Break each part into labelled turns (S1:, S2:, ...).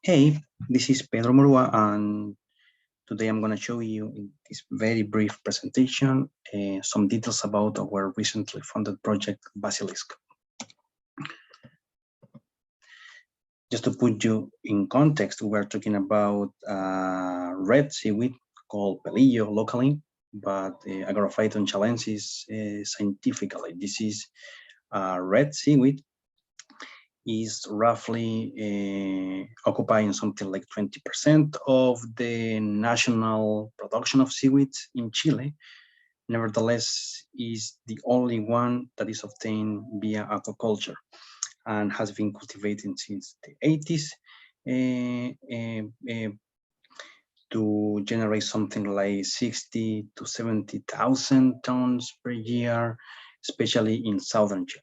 S1: Hey, this is Pedro Morua, and today I'm going to show you in this very brief presentation some details about our recently funded project, BASILISK. Just to put you in context, we're talking about red seaweed called pelillo locally, but Agoraphyton chalensis scientifically. This is red seaweed is roughly occupying something like 20% of the national production of seaweed in Chile. Nevertheless, is the only one that is obtained via aquaculture and has been cultivated since the 80s to generate something like 60 to 70,000 tons per year, especially in southern Chile.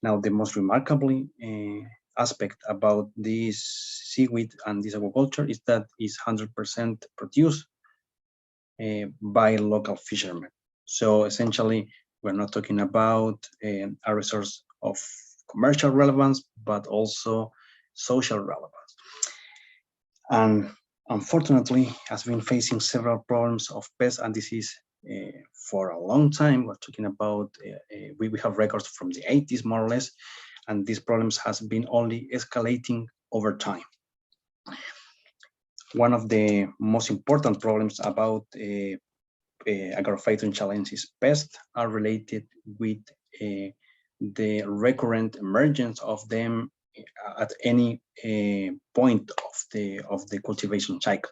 S1: Now, the most remarkable aspect about this seaweed and this aquaculture is that it's 100% produced by local fishermen. So essentially, we're not talking about a resource of commercial relevance, but also social relevance. And unfortunately, has been facing several problems of pests and disease for a long time. We're talking about, we have records from the 80s, more or less, and these problems has been only escalating over time. One of the most important problems about Agoraphyton chalensis pests are related with the recurrent emergence of them at any point of the cultivation cycle.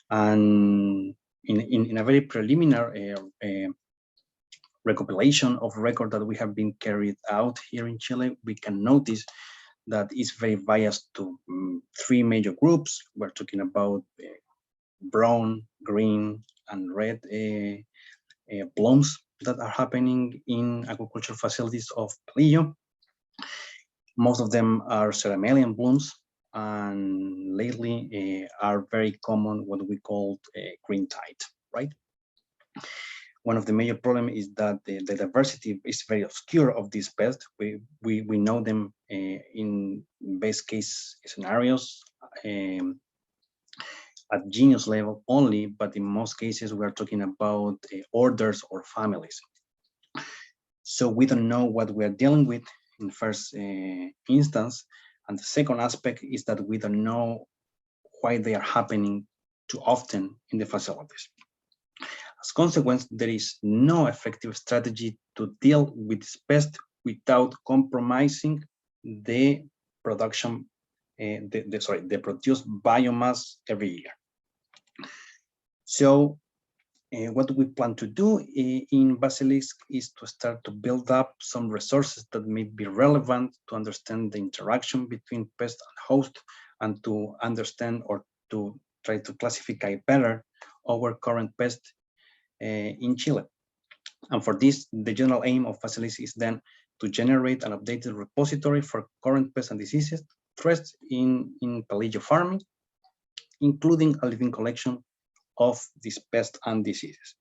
S1: And in a very preliminary recopilation of record that we have been carried out here in Chile, we can notice that it's very biased to three major groups. We're talking about brown, green, and red blooms that are happening in aquaculture facilities of pelillo. Most of them are ceramelian blooms, and lately are very common what we call green tide, right? One of the major problems is that the diversity is very obscure of these pests. We know them in best case scenarios at genus level only, but in most cases we are talking about orders or families. So we don't know what we are dealing with in first instance, and the second aspect is that we don't know why they are happening too often in the facilities. As a consequence, there is no effective strategy to deal with this pest without compromising the production, the produced biomass every year. So what we plan to do in BASILISK is to start to build up some resources that may be relevant to understand the interaction between pest and host, and to understand or to try to classify better our current pest in Chile. And for this, the general aim of BASILISK is then to generate an updated repository for current pests and diseases threats in pelillo farming, including a living collection of these pests and diseases.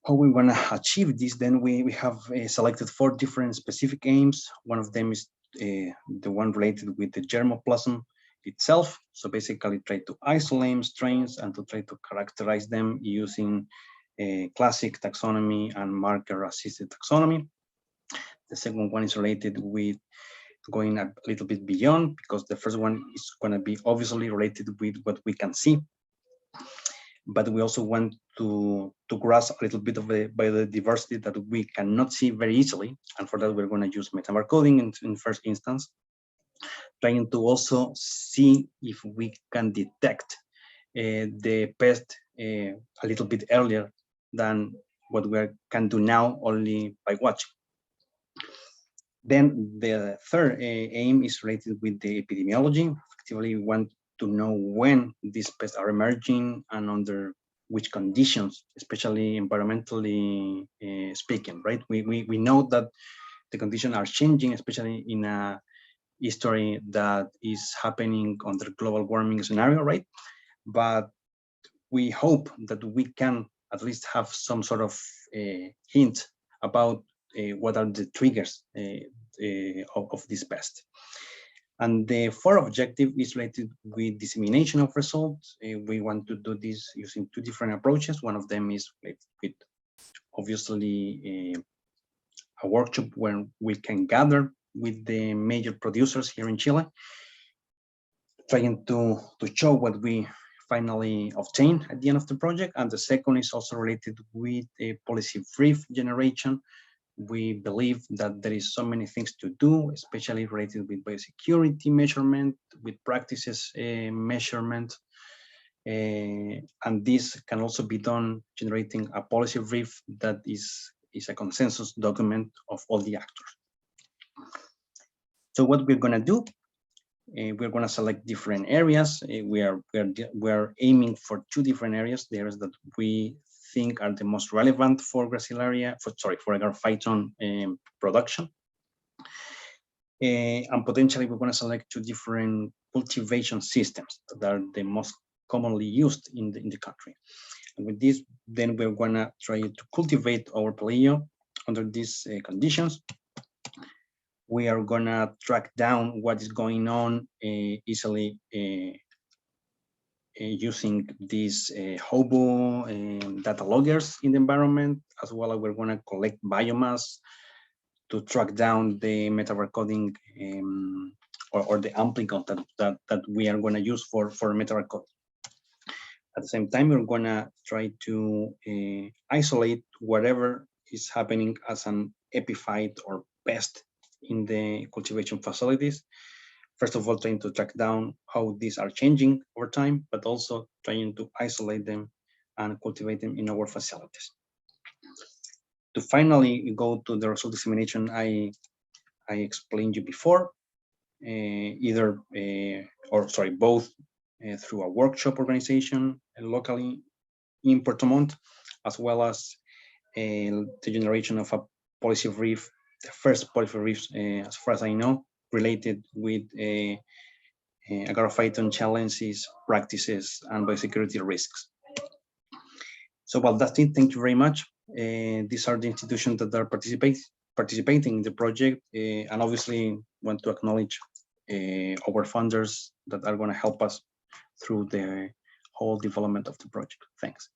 S1: How we want to achieve this, then we have selected 4 different specific aims. One of them is the one related with the germoplasm itself. So basically try to isolate strains and to try to characterize them using classic taxonomy and marker assisted taxonomy. The second one is related with going a little bit beyond, because the first one is going to be obviously related with what we can see, but we also want to grasp a little bit of the biodiversity that we cannot see very easily, and for that we're going to use metamark coding in first instance, trying to also see if we can detect the pest a little bit earlier than what we can do now only by watching. Then the third aim is related with the epidemiology. Effectively, we want to know when these pests are emerging and under which conditions, especially environmentally speaking, right? We know that the conditions are changing, especially in a history that is happening under global warming scenario, right? But we hope that we can at least have some sort of hint about what are the triggers of this pest. And the fourth objective is related with dissemination of results. We want to do this using two different approaches. One of them is with obviously a workshop where we can gather with the major producers here in Chile, trying to show what we finally obtain at the end of the project. And the second is also related with a policy brief generation. We believe that there is so many things to do, especially related with biosecurity measurement, with practices measurement. And this can also be done generating a policy brief that is a consensus document of all the actors. So what we're gonna do, we're gonna select different areas. We are aiming for two different areas, the areas that we think are the most relevant for Gracilaria, for Agarophyton production. And potentially we're gonna select two different cultivation systems that are the most commonly used in the country. And with this, then we're gonna try to cultivate our pelillo under these conditions. We are gonna track down what is going on easily using these hobo data loggers in the environment, as well as we're gonna collect biomass to track down the metabarcoding or the amplicon that we are gonna use for metabarcoding. At the same time, we're gonna try to isolate whatever is happening as an epiphyte or pest in the cultivation facilities. First of all, trying to track down how these are changing over time, but also trying to isolate them and cultivate them in our facilities. To finally go to the result dissemination I explained you before, both through a workshop organization locally in Puerto Montt, as well as the generation of a policy brief, the first policy brief, as far as I know, related with Agarophyton challenges, practices, and biosecurity risks. So, well, that's it. Thank you very much. These are the institutions that are participating in the project, and obviously want to acknowledge our funders that are going to help us through the whole development of the project. Thanks.